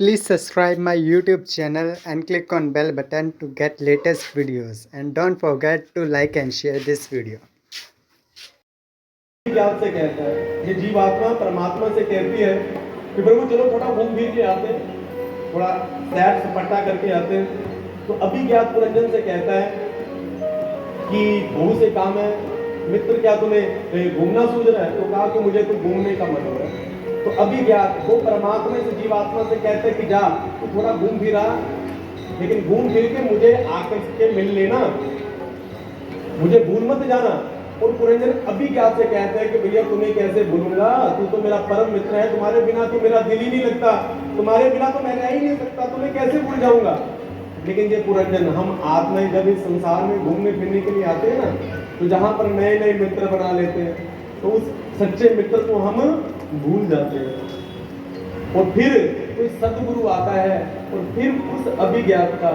Please subscribe my YouTube channel and click on bell button to get latest videos, and don't forget to like and share this video. ज्ञान से कहता है, ये जीवात्मा परमात्मा से कहती है कि प्रभु चलो थोड़ा घूम फिर के आते हैं, थोड़ा सैर सपाटा करके आते हैं। तो अभिज्ञात पुरंजन से कहता है कि बहुत से काम है मित्र, क्या तुम्हें घूमना सूझ रहा है? तो कहा कि मुझे तो घूमने का मन हो रहा है। तो अभिज्ञात वो परमात्मा से जीवात्मा से कहते हैं कि जा तू थोड़ा घूम फिरा, लेकिन घूम फिर के मुझे आकर के मिल लेना, मुझे भूल मत जाना। और पुरंजन अभिज्ञात से कहते हैं कि भैया तुम्हें कैसे भूलूंगा, तू तो मेरा परम मित्र है, तुम्हारे बिना तो मेरा दिल ही नहीं लगता, तुम्हारे बिना तो मैं रह ही नहीं सकता, तुम्हें कैसे भूल जाऊंगा। लेकिन ये पुरंजन हम आत्माएं जब इस संसार में घूमने फिरने के लिए आते हैं ना, तो जहां पर नए नए मित्र बना लेते हैं, तो उस सच्चे मित्र को हम भूल जाते हैं। और फिर कोई सदगुरु आता है और फिर उस अभिज्ञात का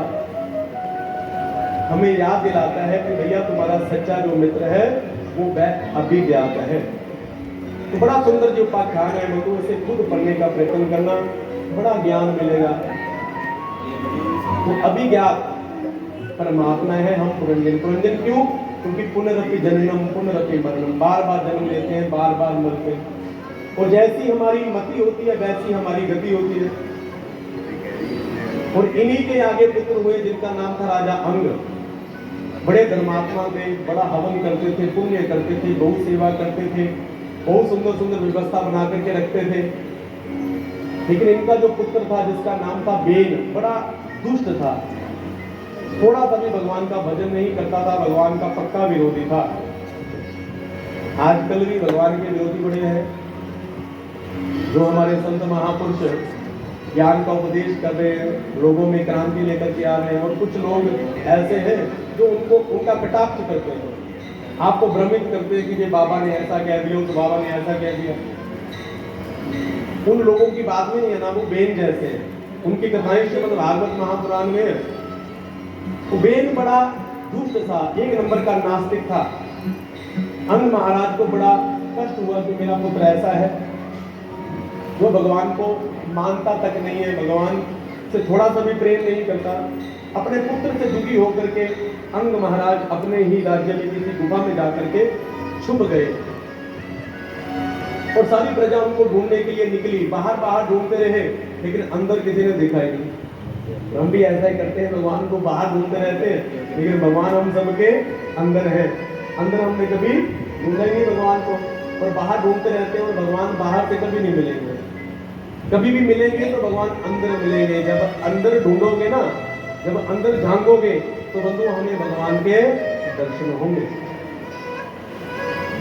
हमें याद दिलाता है कि भैया तुम्हारा सच्चा जो मित्र है वो वह अभिज्ञात है। तो बड़ा सुंदर जो उपाख्यान है वो तो उसे खुद पढ़ने का प्रयत्न करना, बड़ा ज्ञान मिलेगा। तो अभिज्ञात परमात्मा है, हम पुरंजन। पुरंजन क्यों? क्योंकि पुनरपि जननम पुनरपि मरणम, बार बार जन्म लेते हैं, बार बार मरते हैं। और जैसी हमारी मति होती है वैसी हमारी गति होती है। और इन्हीं के आगे पुत्र हुए जिनका नाम था राजा अंग। बड़े धर्मात्मा थे, बड़ा हवन करते थे, पुण्य करते थे, गौ सेवा करते थे, बहुत सुंदर सुंदर व्यवस्था बना करके रखते थे। लेकिन इनका जो पुत्र था जिसका नाम था बेन, बड़ा दुष्ट था, थोड़ा सा भी भगवान का भजन नहीं करता था, भगवान का पक्का विरोधी था। आजकल भी भगवान के विरोधी बड़े हैं, जो हमारे संत महापुरुष ज्ञान का उपदेश कर रहे हैं, लोगों में क्रांति लेकर के आ रहे हैं। और कुछ लोग ऐसे हैं जो उनका कटाक्ष करते हैं, आपको भ्रमित करते हैं कि ये बाबा ने ऐसा कह दिया, तो बाबा ने ऐसा कह दिया। उन लोगों की बात में नहीं है ना, वो बेन जैसे हैं। उनकी कथाएं श्रीमद् भागवत महापुराण में है। वो बेन बड़ा दुष्ट था, एक नंबर का नास्तिक था। अंग महाराज को बड़ा कष्ट हुआ कि मेरा पुत्र ऐसा है, वो भगवान को मानता तक नहीं है, भगवान से थोड़ा सा भी प्रेम नहीं करता। अपने पुत्र से दुखी होकर के अंग महाराज अपने ही राज्य में किसी गुफा में जाकर के छुप गए। और सारी प्रजा उनको ढूंढने के लिए निकली, बाहर बाहर ढूंढते रहे, लेकिन अंदर किसी ने देखा ही नहीं। हम भी ऐसा ही करते हैं, भगवान को बाहर ढूंढते रहते हैं, लेकिन भगवान हम सबके अंदर है। अंदर हमने कभी ढूंढा ही नहीं भगवान को, और बाहर ढूंढते रहते हैं, और भगवान बाहर से कभी नहीं मिलेंगे। कभी भी मिलेंगे तो भगवान अंदर मिलेंगे। जब अंदर ढूंढोगे ना, जब अंदर झांकोगे, तो बंधु हमें भगवान के दर्शन होंगे।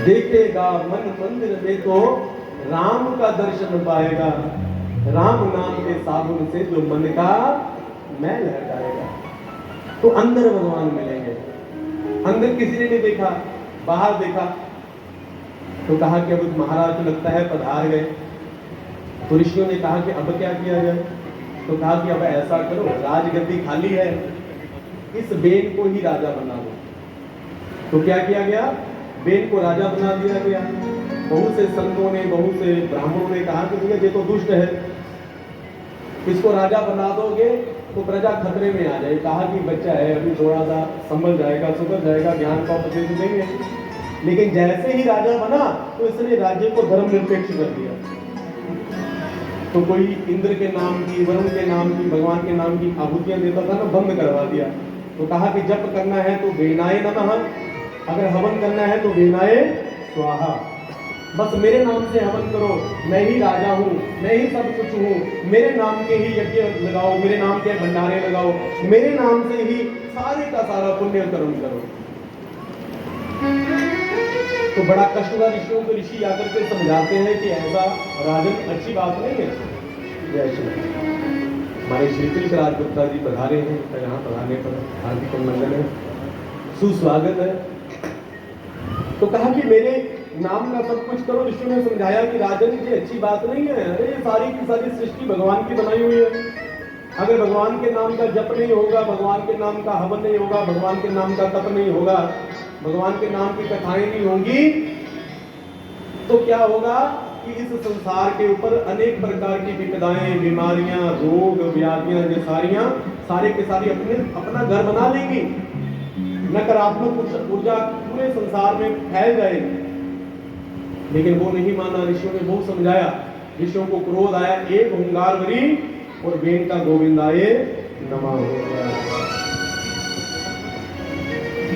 देखेगा मन मंदिर में तो राम का दर्शन पाएगा, राम नाम के साबुन से जो मन का मैल हटाएगा। तो अंदर भगवान मिलेंगे। अंदर किसी ने नहीं देखा, बाहर देखा। तो कहा कि अब महाराज तो लगता है पधार गए। तो ऋषियों ने कहा कि अब क्या किया जाए? तो कहा कि अब ऐसा करो, राजगद्दी खाली है, इस बेन को ही राजा बना दो। तो क्या किया गया? बेन को राजा बना दिया गया। बहुत से संतों ने, बहुत से ब्राह्मणों ने कहा कि भैया ये तो दुष्ट है, इसको राजा बना दोगे तो प्रजा खतरे में आ जाए। कहा कि बच्चा है, अभी थोड़ा सा संभल जाएगा, सुधर जाएगा, ज्ञान का उपदेश देंगे। लेकिन जैसे ही राजा बना तो इसने राज्य को धर्मनिरपेक्ष कर दिया। तो कोई इंद्र के नाम की, वरुण के नाम की, भगवान के नाम की आहुतियां देता था ना, बंद करवा दिया। तो कहा कि जप करना है तो वेनाय नमः, अगर हवन करना है तो वेनाय स्वाहा, बस मेरे नाम से हवन करो, मैं ही राजा हूँ, मैं ही सब कुछ हूँ, मेरे नाम के ही यज्ञ लगाओ, मेरे नाम के भंडारे लगाओ, मेरे नाम से ही सारे का सारा पुण्य कर्म करो। तो बड़ा कष्ट हुआ ऋषियों को। ऋषि आकर के समझाते हैं कि ऐसा राजन अच्छी बात नहीं है। जय श्री हमारे श्री कृष्ण राजगुप्ता जी पधारे हैं, तो यहाँ पधारने पर हार्दिक अभिनंदन है, सुस्वागत है। तो कहा कि मेरे नाम का सब कुछ करो। ऋषियों ने समझाया कि राजन ये अच्छी बात नहीं है, अरे ये सारी की सारी सृष्टि भगवान की बनाई हुई है। अगर भगवान के नाम का जप नहीं होगा, भगवान के नाम का हवन नहीं होगा, भगवान के नाम का तप नहीं होगा, भगवान के नाम की कथाएं नहीं होंगी, तो क्या होगा? कि इस संसार के ऊपर अनेक प्रकार की विपदाएं, बीमारियां, रोग, व्याधियां, ये सारे के सारी अपना घर बना लेंगी। नकारात्मक ऊर्जा पूरे संसार में फैल जाएगी। लेकिन वो नहीं माना, ऋषियों ने बहुत समझाया। ऋषियों को क्रोध आया, एक हुंकार भरी और बेन का गोविंदाए नमः हो गया।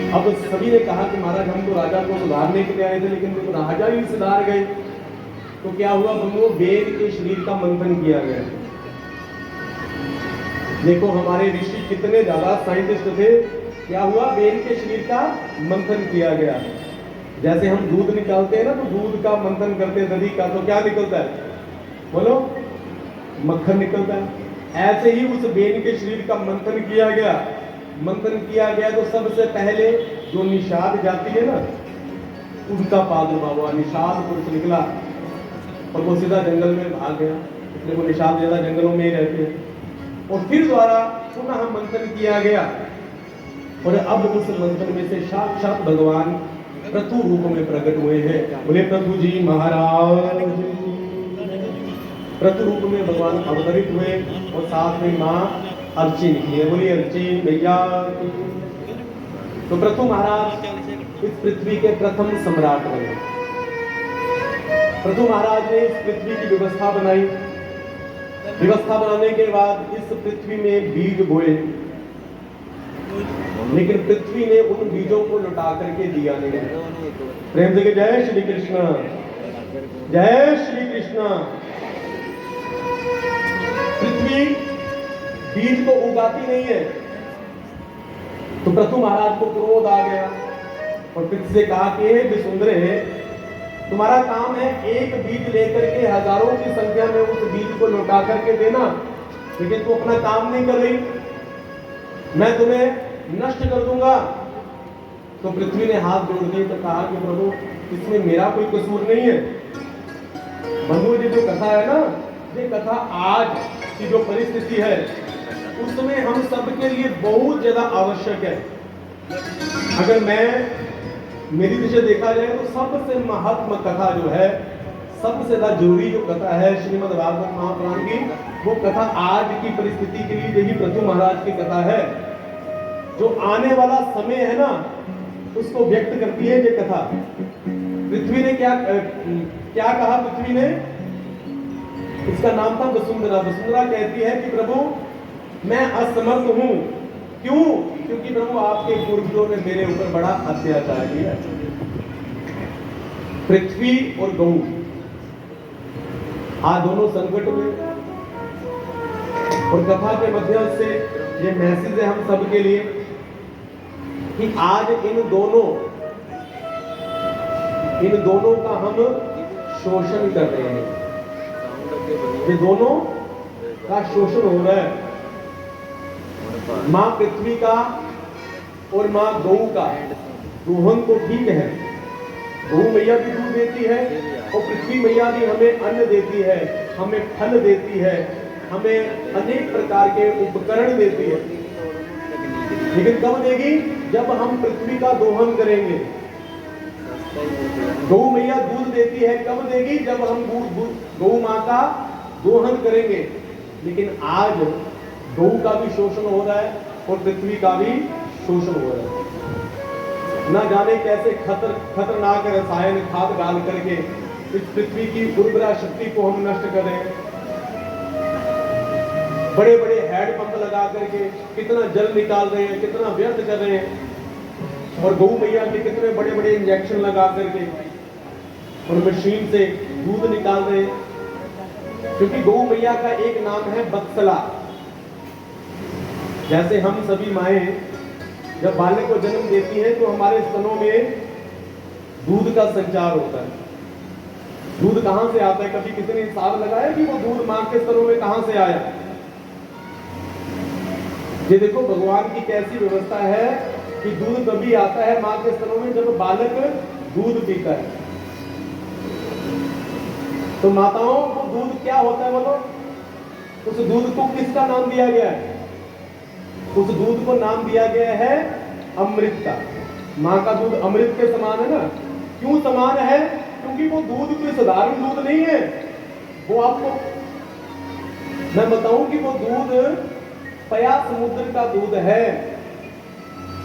अब सभी ने कहा कि महाराज हम तो राजा को सुधारने के लिए आए थे, लेकिन तो राजा ही सुधार गए। तो क्या हुआ बंधुओं, बेन के शरीर का मंथन किया गया। देखो हमारे ऋषि कितने ज्यादा साइंटिस्ट थे। क्या हुआ, बेन के शरीर का मंथन किया गया। जैसे हम दूध निकालते हैं ना, तो दूध का मंथन करते हैं दही का, तो क्या निकलता है, बोलो, मक्खन निकलता है। ऐसे ही उस बेन के शरीर का मंथन किया गया। मंथन किया गया तो सबसे पहले जो निषाद जाति है ना, उनका प्रादुर्भाव हुआ। निषाद पुरुष निकला और वो सीधा जंगल में भाग गया, इसलिए वो निषाद ज्यादा जंगलों में ही रहते हैं। और फिर द्वारा पुनः मंथन किया गया, और अब उस मंथन में से साक्षात भगवान प्रथु रूप में प्रकट हुए हैं। बोले प्रभु जी महाराज। प्रथु रूप में भगवान अवतरित हुए और साथ में माँ अर्ची निकली है। बोली अर्ची भैया। तो प्रथु महाराज इस पृथ्वी के प्रथम सम्राट बने। प्रथु महाराज ने इस पृथ्वी की व्यवस्था बनाई। व्यवस्था बनाने के बाद इस पृथ्वी में बीज बोए, लेकिन पृथ्वी ने उन बीजों को लुटा करके दिया नहीं। प्रेम से जय श्री कृष्ण, जय श्री कृष्ण। पृथ्वी बीज को उगाती नहीं है। तो प्रथु महाराज को क्रोध आ गया और पृथ्वी से कहा कि हे विसुंदरे, तुम्हारा काम है एक बीज लेकर के हजारों की संख्या में उस बीज को लौटा करके देना, लेकिन तू अपना काम नहीं कर रही, मैं तुम्हें नष्ट कर दूंगा। तो पृथ्वी ने हाथ जोड़ दिए तो कहा कि प्रभु इसमें मेरा कोई कसूर नहीं है। बंधु जी जो कथा है ना, ये कथा आज की जो परिस्थिति है उसमें हम सबके लिए बहुत ज्यादा आवश्यक है। अगर मेरी दृष्टि देखा जाए तो सबसे महत्व कथा जो है, सबसे ज्यादा जरूरी जो कथा है श्रीमद् भागवत महापुराण की, वो कथा आज की परिस्थिति के लिए यही प्रथु महाराज की कथा है। जो आने वाला समय है ना, उसको व्यक्त करती है ये कथा। पृथ्वी ने क्या कहा, पृथ्वी ने, इसका नाम था वसुंधरा। वसुंधरा कहती है कि प्रभु मैं असमर्थ हूं। क्यों? क्योंकि प्रभु आपके पूर्वजों ने मेरे ऊपर बड़ा अत्याचार किया। पृथ्वी और गौ आज दोनों संकट में, और कथा के माध्यम से ये मैसेज है हम सबके लिए कि आज इन दोनों का हम शोषण कर रहे हैं। ये दोनों का शोषण हो रहा है। माँ पृथ्वी का और माँ गौ का दोहन तो ठीक है, गौ मैया भी दूध देती है और पृथ्वी मैया भी हमें अन्न देती है, हमें फल देती है, हमें अनेक प्रकार के उपकरण देती है। लेकिन कब देगी? जब हम पृथ्वी का दोहन करेंगे। गौ मैया दूध देती है, कब देगी? जब हम गौ माँ का दोहन करेंगे। लेकिन आज गौ का भी शोषण हो रहा है और पृथ्वी का भी शोषण हो रहा है। ना जाने कैसे खतरनाक रसायन खाद डाल करके इस पृथ्वी की उर्वरा शक्ति को हम नष्ट कर रहे हैं। बड़े बड़े हैंडपंप लगा करके कितना जल निकाल रहे हैं, कितना व्यर्थ कर रहे हैं। और गौ मैया के कितने बड़े बड़े इंजेक्शन लगा करके और मशीन से दूध निकाल रहे हैं। क्योंकि गौ मैया का एक नाम है बत्सला। जैसे हम सभी माएं जब बालक को जन्म देती हैं तो हमारे स्तनों में दूध का संचार होता है। दूध कहां से आता है? कभी किसी ने हिसाब लगाया कि वो दूध मां के स्तनों में कहां से आया? ये देखो भगवान की कैसी व्यवस्था है कि दूध तभी आता है मां के स्तनों में जब बालक दूध पीता है। तो माताओं को दूध क्या होता है बोलो? उस दूध को किसका नाम दिया गया है? उस दूध को नाम दिया गया है अमृत का। मां का दूध अमृत के समान है ना। क्यों समान है? क्योंकि वो दूध कोई साधारण दूध नहीं है। वो आपको मैं बताऊं कि वो दूध पया समुद्र का दूध है।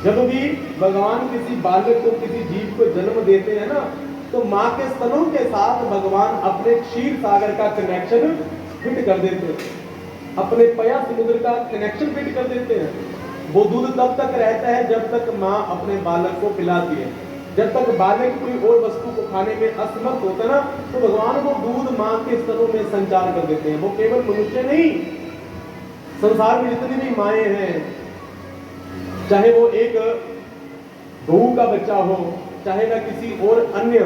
जब भी भगवान किसी बालक को, किसी जीव को जन्म देते हैं ना, तो माँ के स्तनों के साथ भगवान अपने क्षीर सागर का कनेक्शन फिट कर देते हैं, अपने पया समुद्र का कनेक्शन फिट कर देते हैं। वो दूध तब तक रहता है जब तक माँ अपने बालक को पिलाती है। जब तक बालक कोई और वस्तु को खाने में असमर्थ होता है ना, तो भगवान वो दूध माँ के स्तनों में संचार कर देते हैं। वो केवल मनुष्य नहीं, संसार में जितनी भी माएँ हैं, चाहे वो एक गऊ का बच्चा हो, चाहे वह किसी और अन्य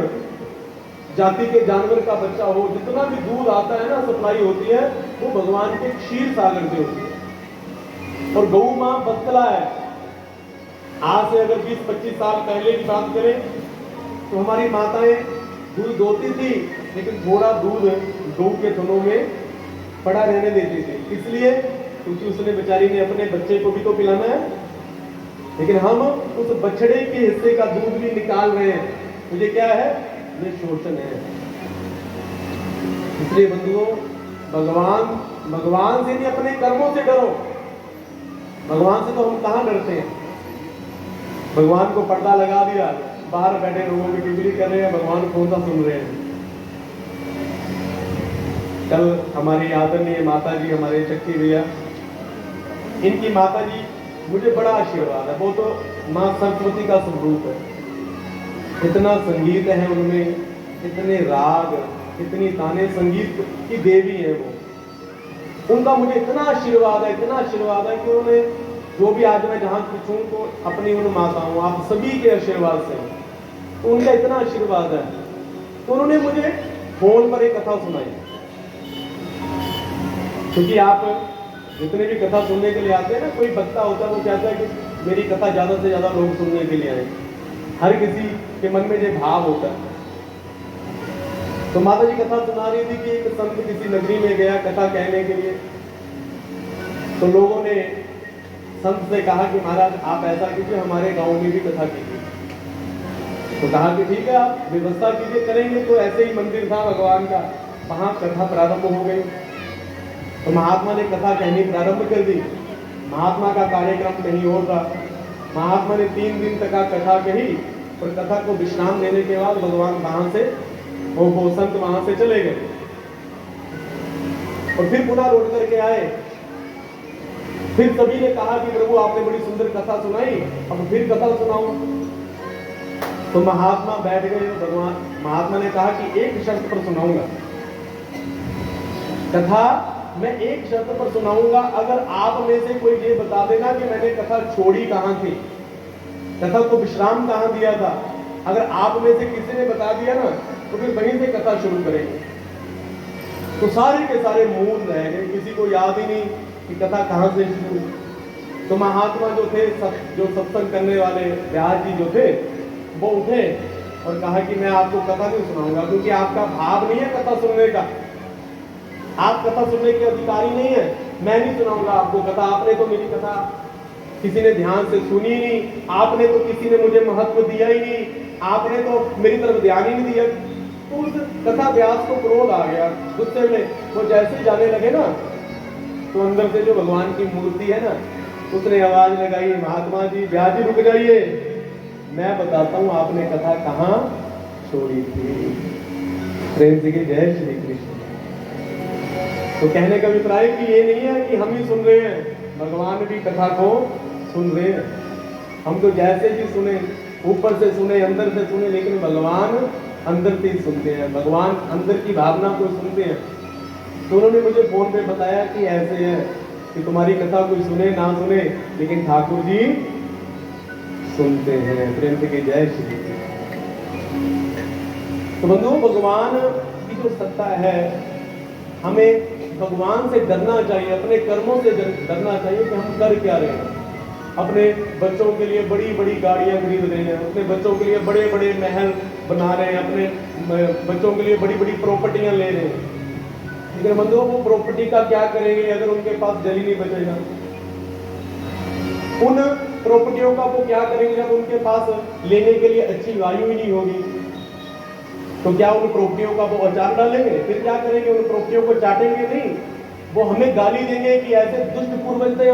जाति के जानवर का बच्चा हो, जितना भी दूध आता है ना, सप्लाई होती है, वो भगवान के क्षीर सागर से होती है। और गऊ माँ बत्तला है। आज से अगर 20-25 साल पहले की बात करें तो हमारी माताएं दूध दोती थी, लेकिन थोड़ा दूध गऊ के थनों में पड़ा रहने देती थी। इसलिए क्योंकि उसने बेचारी ने अपने बच्चे को भी तो पिलाना है, लेकिन हम उस बछड़े के हिस्से का दूध भी निकाल रहे हैं। मुझे क्या है, ये शोषण है। इसलिए बंधुओं, भगवान से नहीं, अपने कर्मों से डरो। भगवान से तो हम कहाँ डरते हैं। भगवान को पर्दा लगा दिया, बाहर बैठे लोगों की टिप्पणी कर रहे हैं, भगवान कौन सा सुन रहे हैं। कल हमारी आदरणीय माता जी, हमारे चक्की भैया, इनकी माता जी मुझे बड़ा आशीर्वाद है। वो तो माँ सरस्वती का स्वरूप है। इतना संगीत है उनमें, इतने राग, इतनी ताने, संगीत की देवी है वो। उनका मुझे इतना आशीर्वाद है, इतना आशीर्वाद है कि उन्होंने जो भी आज मैं जहां पूछूं तो अपनी उन माताओं, आप सभी के आशीर्वाद से, तो उनका इतना आशीर्वाद है। तो उन्होंने मुझे फोन पर एक कथा सुनाई, क्योंकि आप जितने भी कथा सुनने के लिए आते हैं ना, कोई वक्ता होता है वो कहता है कि मेरी कथा ज्यादा से ज्यादा लोग सुनने के लिए आए। हर किसी के मन में ये भाव होता है। तो माता जी कथा सुना रही थी कि एक संत किसी नगरी में गया कथा कहने के लिए। तो लोगों ने संत से कहा कि महाराज आप ऐसा कीजिए, हमारे गांव में भी कथा कीजिए। तो कहा कि ठीक है, आप व्यवस्था कीजिए, करेंगे। तो ऐसे ही मंदिर था भगवान का, वहां कथा प्रारंभ हो गई। तो महात्मा ने कथा कहनी प्रारंभ कर दी। महात्मा का कार्यक्रम कहीं और था। महात्मा ने 3 दिन तक कथा कही, और कथा को विश्राम देने के बाद भगवान वहां से, वो संत वहां से चले गए और फिर पुनः लौट करके आए। फिर सभी ने कहा कि प्रभु आपने बड़ी सुंदर कथा सुनाई, अब फिर कथा सुनाओ। तो महात्मा बैठ गए। भगवान महात्मा ने कहा कि एक शर्त पर सुनाऊंगा कथा, मैं एक शर्त पर सुनाऊंगा, अगर आप में से कोई ये बता देना कि मैंने कथा छोड़ी कहां थी, कथा को विश्राम कहां दिया था। अगर आप में से किसी ने बता दिया ना, तो फिर वहीं से कथा शुरू करेंगे। तो सारे के सारे मूल रह गए, किसी को याद ही नहीं कि कथा कहां से शुरू। तो महात्मा जो थे, जो सत्संग करने वाले व्यास जी जो थे, वो उठे और कहा कि मैं आपको कथा नहीं सुनाऊंगा, क्योंकि आपका भाव नहीं है कथा सुनने का, आप कथा सुनने के अधिकारी नहीं है। मैं नहीं सुनाऊंगा आपको कथा। आपने तो मेरी कथा किसी ने ध्यान से सुनी नहीं, आपने तो किसी ने मुझे महत्व दिया ही नहीं, आपने तो मेरी तरफ ध्यान ही नहीं दिया। तो उस कथा व्यास को क्रोध आ गया, गुस्से में वो जैसे जाने लगे ना, तो अंदर से जो भगवान की मूर्ति है ना, उसने आवाज लगाई, महात्मा जी, व्यास जी रुक जाइए, मैं बताता हूं आपने कथा कहां छोड़ी थी। प्रेम जी की जय श्री कृष्ण। तो कहने का अभिप्राय कि ये नहीं है कि हम ही सुन रहे हैं, भगवान भी कथा को सुन रहे हैं। हम तो जैसे भी सुने, ऊपर से सुने, अंदर से सुने, लेकिन भगवान अंदर से ही सुनते हैं, भगवान अंदर की भावना को सुनते हैं। तो उन्होंने मुझे फोन पे बताया कि ऐसे है कि तुम्हारी कथा कोई सुने ना सुने, लेकिन ठाकुर जी सुनते हैं। प्रेम की जय श्री। तो बंधुओं, भगवान की जो सत्ता है, हमें भगवान से डरना चाहिए, अपने कर्मों से डरना चाहिए कि हम कर क्या रहे हैं। अपने बच्चों के लिए बड़ी बड़ी गाड़ियां खरीद रहे हैं, अपने बच्चों के लिए बड़े बड़े महल बना रहे हैं, अपने बच्चों के लिए बड़ी बड़ी प्रॉपर्टियां ले रहे हैं। लेकिन बंधुओं, वो प्रॉपर्टी का क्या करेंगे अगर उनके पास जल ही नहीं बचेगा? उन प्रॉपर्टियों का वो क्या करेंगे जब उनके पास लेने के लिए अच्छी वायु ही नहीं होगी? तो क्या उन प्रोपटियों का वो अचार डालेंगे? फिर क्या करेंगे? उन प्रोपटियों को चाटेंगे नहीं, वो हमें गाली देंगे कि ऐसे दुष्ट पूर्वज थे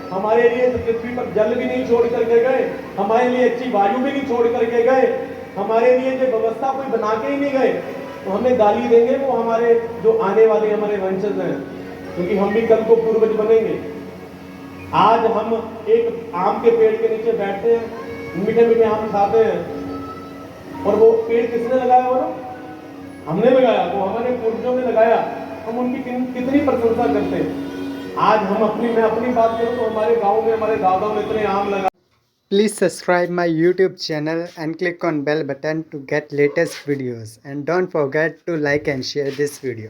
हमारे लिए तो पृथ्वी पर जल भी नहीं छोड़ करके गए, हमारे लिए अच्छी वायु भी नहीं छोड़ करके गए, हमारे लिए जो व्यवस्था कोई बना के ही नहीं गए, तो हमें गाली देंगे वो हमारे जो आने वाले हमारे वंशज हैं, क्योंकि हम भी कल को पूर्वज बनेंगे। आज हम एक आम के पेड़ के नीचे बैठते हैं, मीठे मीठे आम खाते हैं, और वो पेड़ किसने लगाया? बोलो, हमने लगाया, वो हमारे पूर्वजों ने लगाया। हम उनकी कितनी प्रशंसा करते हैं। आज मैं अपनी बात करूं तो हमारे गांव में हमारे दादाओं ने इतने आम लगा। Please subscribe my YouTube channel and click on bell button to get latest videos, and don't forget to like and share this video.